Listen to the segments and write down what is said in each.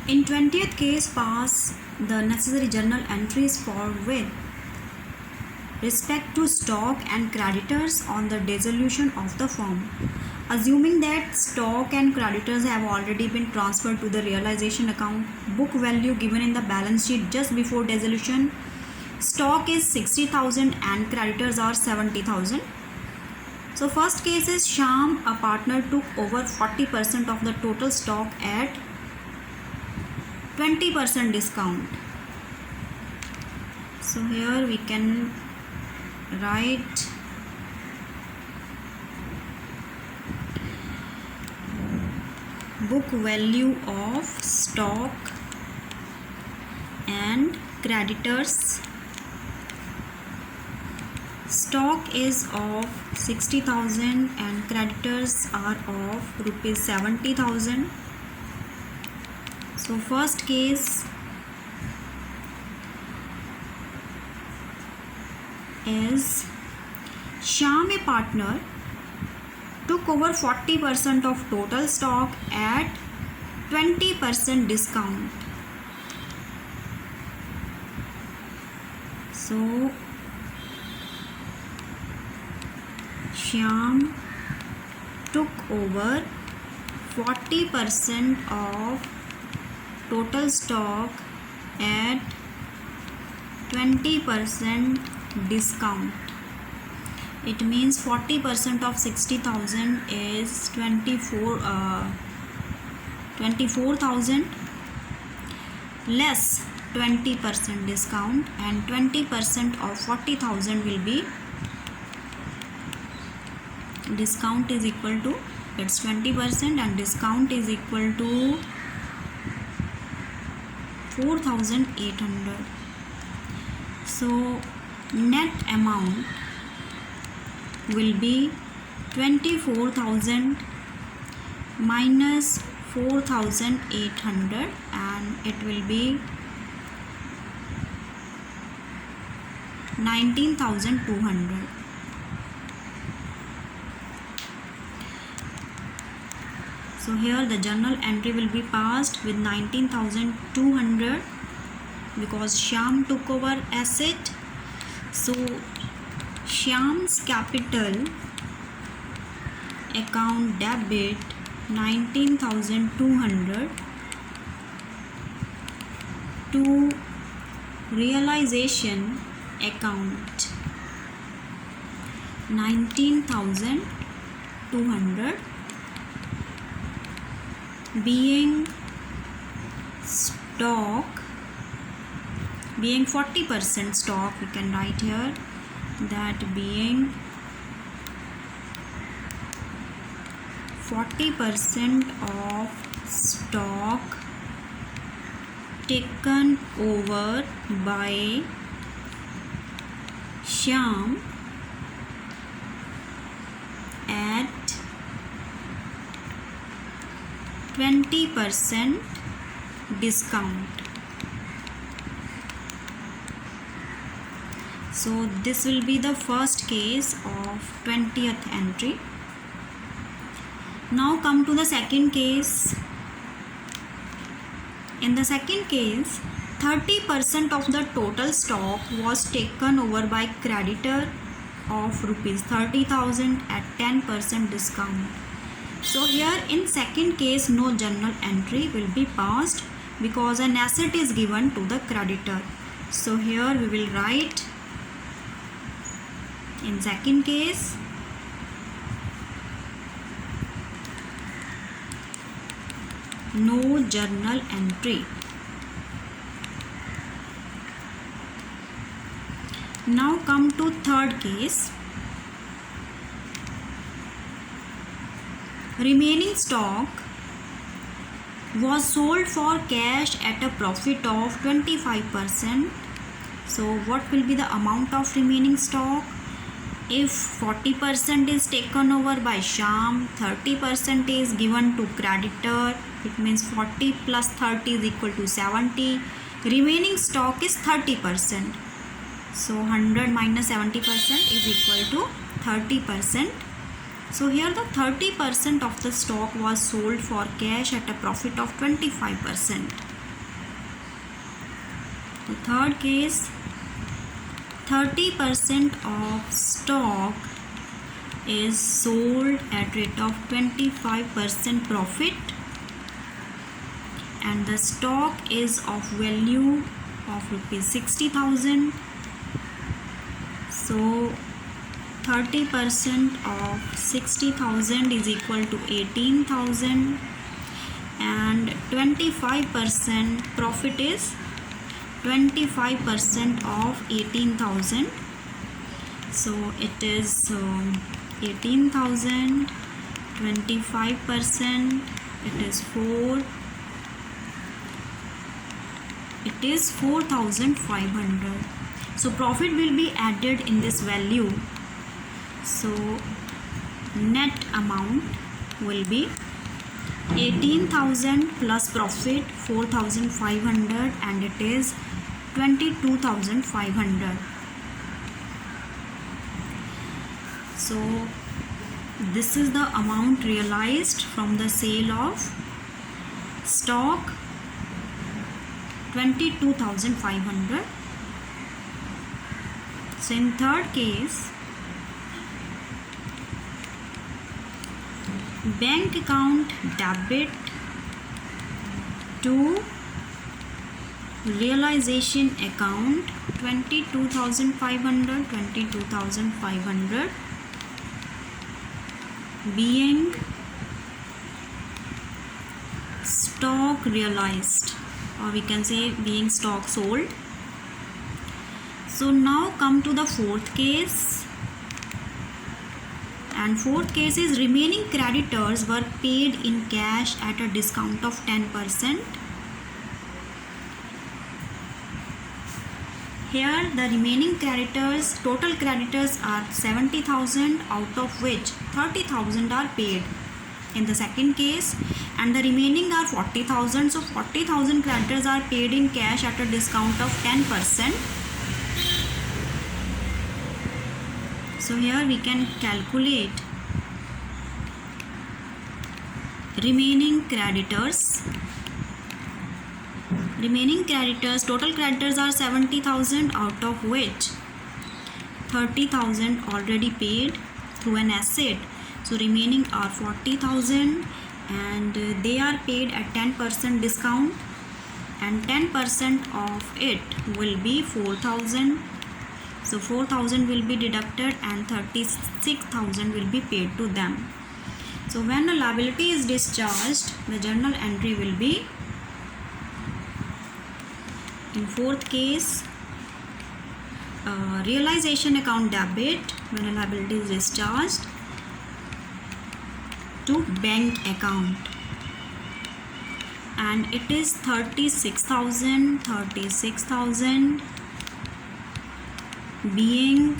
In 20th case, pass the necessary journal entries for with respect to stock and creditors on the dissolution of the firm. Assuming that stock and creditors have already been transferred to the realization account, book value given in the balance sheet just before dissolution, stock is 60,000 and creditors are 70,000. So first case is Shyam, a partner, took over 40% of the total stock at 20% discount. So here we can write book value of stock and creditors. Stock is of 60,000 and creditors are of rupees 70,000. So first case is Shyam, a partner, took over 40% of total stock at 20% discount. So Shyam took over 40% of total stock at 20% discount. It means 40% of 60,000 is 24,000 less 20% discount, and 20% of 40,000 will be discount is equal to, it's 20% and discount is equal to 4,800. So net amount will be 24,000 minus 4,800 and it will be 19,200. So here the journal entry will be passed with 19,200 because Shyam took over asset. So Shyam's capital account debit 19,200 to realization account 19,200 being stock, being 40% stock, we can write here that being 40% of stock taken over by Shyam at 20% discount. So this will be the first case of 20th entry. Now come to the second case. In the second case, 30% of the total stock was taken over by creditor of rupees 30,000 at 10% discount. So here in second case no journal entry will be passed because an asset is given to the creditor. So here we will write in second case no journal entry. Now come to third case. Remaining stock was sold for cash at a profit of 25%. So what will be the amount of remaining stock? If 40% is taken over by Shyam, 30% is given to creditor, it means 40 plus 30 is equal to 70. Remaining stock is 30%. So 100 minus 70% is equal to 30%. So here the 30% of the stock was sold for cash at a profit of 25%. The third case, 30% of stock is sold at rate of 25% profit, and the stock is of value of rupees 60,000. So 30% of 60,000 is equal to 18,000, and 25% profit is 25% of 18,000. So it is 18,000, 25%, it is 4,500. So profit will be added in this value. So net amount will be 18,000 plus profit 4,500, and it is 22,500. So this is the amount realized from the sale of stock, 22,500. So in third case, bank account debit to realization account 22,500 being stock realized, or we can say being stock sold. So now come to the fourth case, and fourth case is remaining creditors were paid in cash at a discount of 10%. Here the remaining creditors, total creditors are 70,000, out of which 30,000 are paid in the second case, and the remaining are 40,000. So 40,000 creditors are paid in cash at a discount of 10%. So here we can calculate remaining creditors. Total creditors are 70,000, out of which 30,000 already paid through an asset. So remaining are 40,000, and they are paid at 10% discount, and 10% of it will be 4,000. So 4,000 will be deducted, and 36,000 will be paid to them. So when a liability is discharged, the journal entry will be, in fourth case, realization account debit when a liability is discharged to bank account, and it is 36,000 being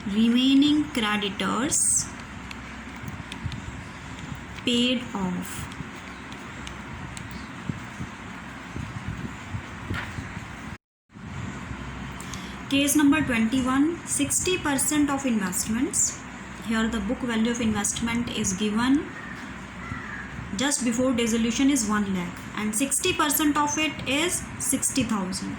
remaining creditors paid off. Case number 21, 60% of investments. Here the book value of investment is given just before dissolution is 1 lakh, and 60% of it is 60,000.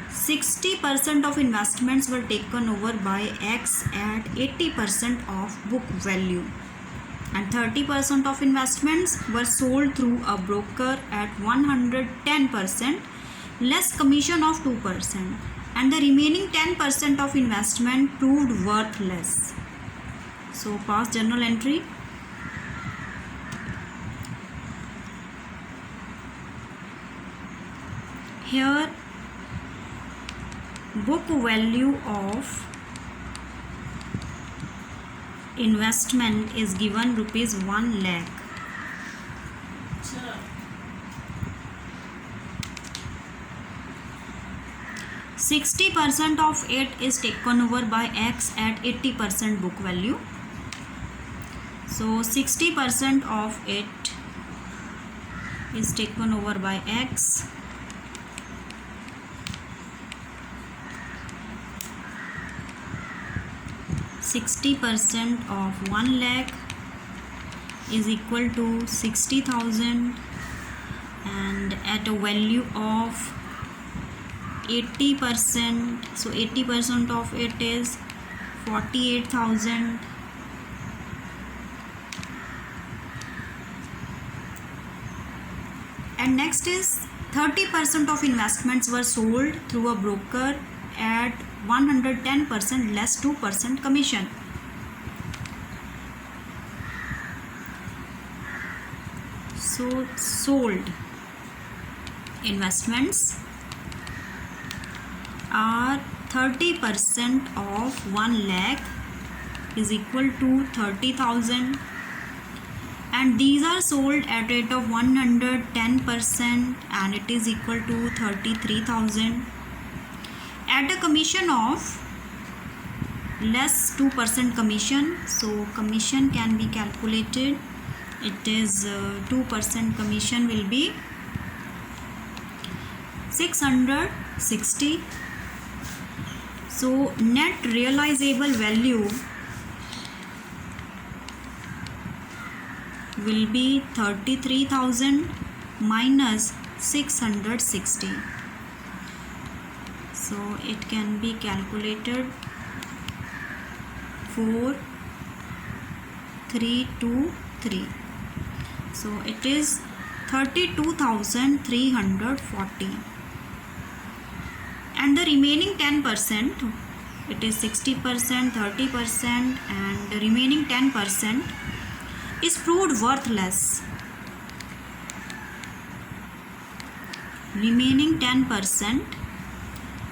60% of investments were taken over by X at 80% of book value, and 30% of investments were sold through a broker at 110% less commission of 2%, and the remaining 10% of investment proved worthless. So pass journal entry. Here book value of investment is given rupees 1 lakh. So 60% of it is taken over by X at 80% book value. So 60% of it is taken over by X. %% of 1 lakh is equal to 60,000, and at a value of 80%, so 80% of it is 48,000. And next is 30% of investments were sold through a broker at 110% less 2% commission. So sold investments are 30% of 1 lakh is equal to 30,000, and these are sold at rate of 110% and it is equal to 33,000 at a commission of less 2% commission. So commission can be calculated. It is 2% commission will be 660. So net realizable value will be 33,000 minus 660. So it can be calculated 4323. So it is 32,340. And the remaining 10%, it is 60%, 30%, and the remaining 10% is proved worthless. Remaining 10%,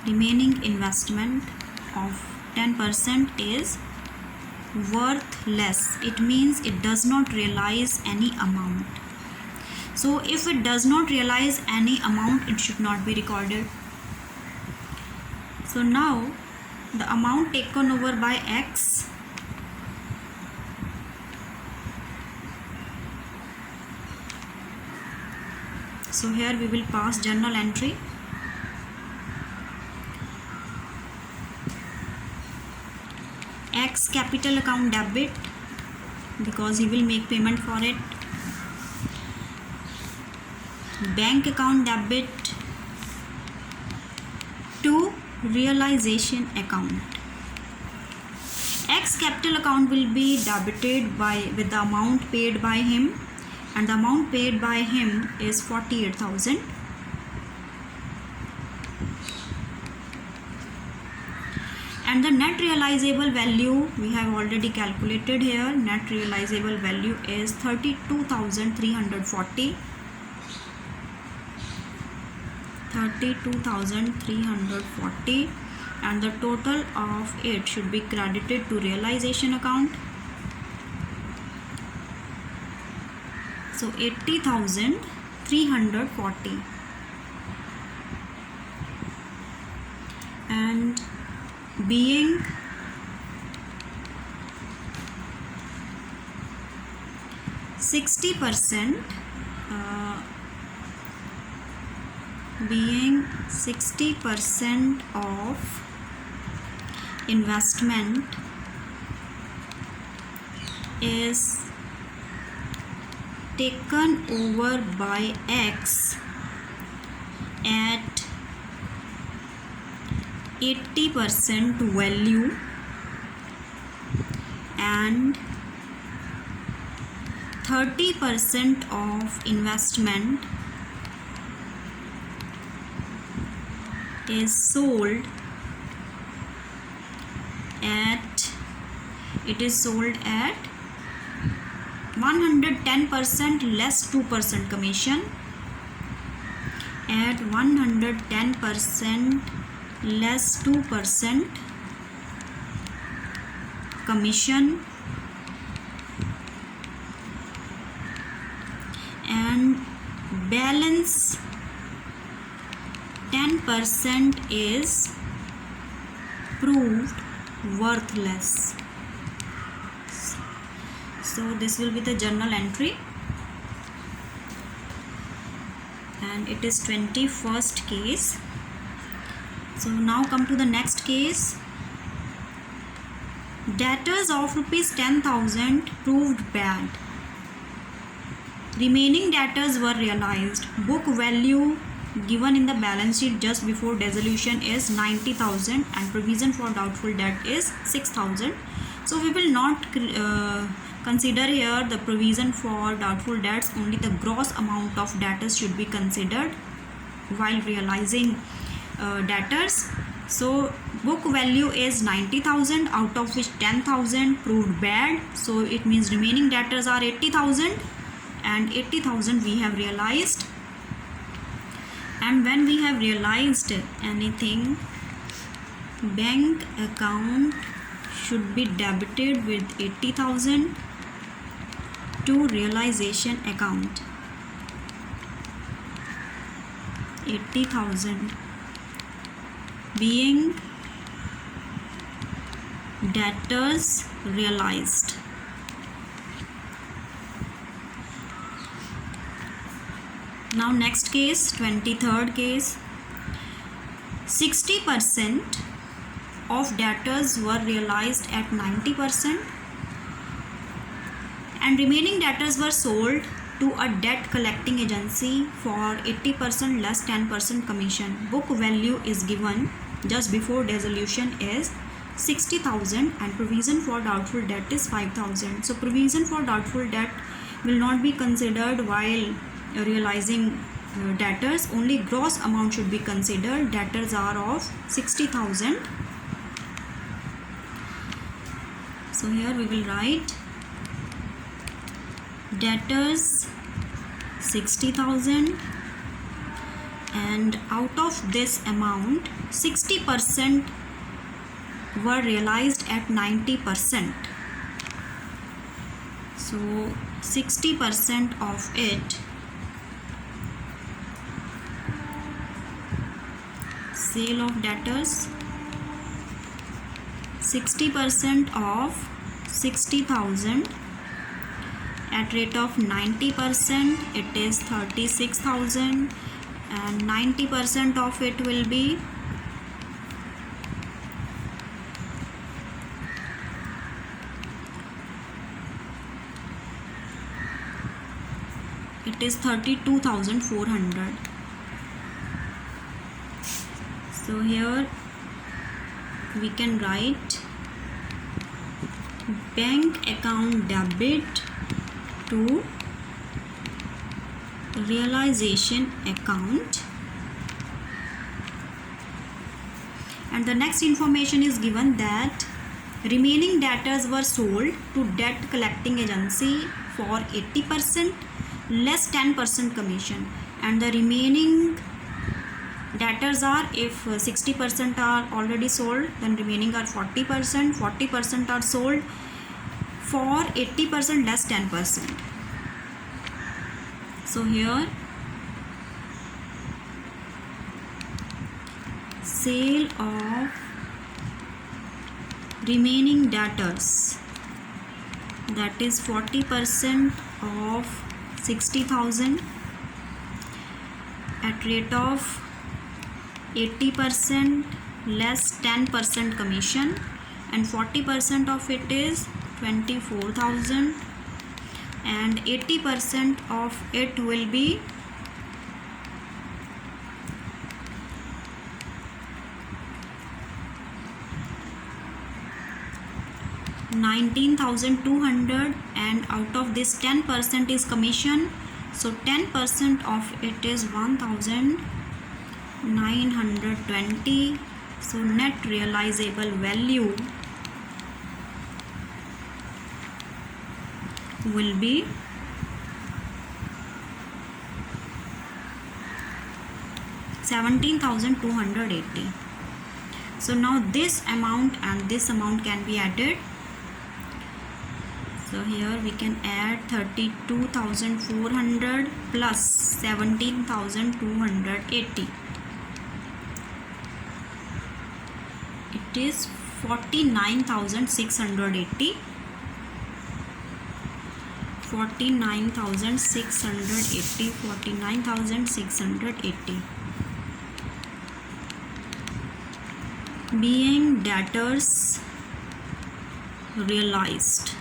remaining investment of 10% is worthless. It means it does not realize any amount. So if it does not realize any amount, it should not be recorded. So now the amount taken over by X so here we will pass journal entry. X capital account debit because he will make payment for it. Bank account debit to realization account. X capital account will be debited with the amount paid by him, and the amount paid by him is 48,000. And the net realizable value we have already calculated here. Net realizable value is 32,340. 32,340, and the total of it should be credited to realization account. So 80,340, and being being 60% of investment is taken over by X at 80% value, and 30% of investment is sold at 110% less 2% commission. At 110% less 2% commission, and balance 10% is proved worthless. So this will be the journal entry, and it is 21st case. So now come to the next case. Debtors of rupees 10,000 proved bad. Remaining debtors were realized. Book value given in the balance sheet just before dissolution is 90,000 and provision for doubtful debt is 6,000. So we will not consider here the provision for doubtful debts. Only the gross amount of debtors should be considered while realizing debtors. So book value is 90,000, out of which 10,000 proved bad, so it means remaining debtors are 80,000 and 80,000 we have realized. And when we have realized anything, bank account should be debited with 80,000 to realization account. 80,000 being debtors realized. Now next case, 23rd case. 60% of debtors were realized at 90% and remaining debtors were sold to a debt collecting agency for 80% less 10% commission. Book value is given just before dissolution is 60,000 and provision for doubtful debt is 5,000. So provision for doubtful debt will not be considered while realizing debtors. Only gross amount should be considered. Debtors are of 60,000. So here we will write debtors 60,000 and out of this amount 60% were realized at 90%. So 60% of it, sale of debtors, 60% of 60,000 at rate of 90%, it is 36,000 and 90% of it will be it is 32,400. So here we can write bank account debit to realization account, and the next information is given that remaining debtors were sold to debt collecting agency for 80% less 10% commission, and the remaining debtors are, if 60% are already sold, then remaining are 40%. 40% are sold for 80% less 10%. So here sale of remaining debtors, that is 40% of 60,000 at rate of 80% less 10% commission, and 40% of it is 24,000 and 80% of it will be 19,200, and out of this 10% is commission, so 10% of it is 1,920. So net realizable value will be 17,280. So now this amount and this amount can be added. So here we can add 32,400 plus 17,280. It is 49,680. 49,680. 49,680. Being debtors realized.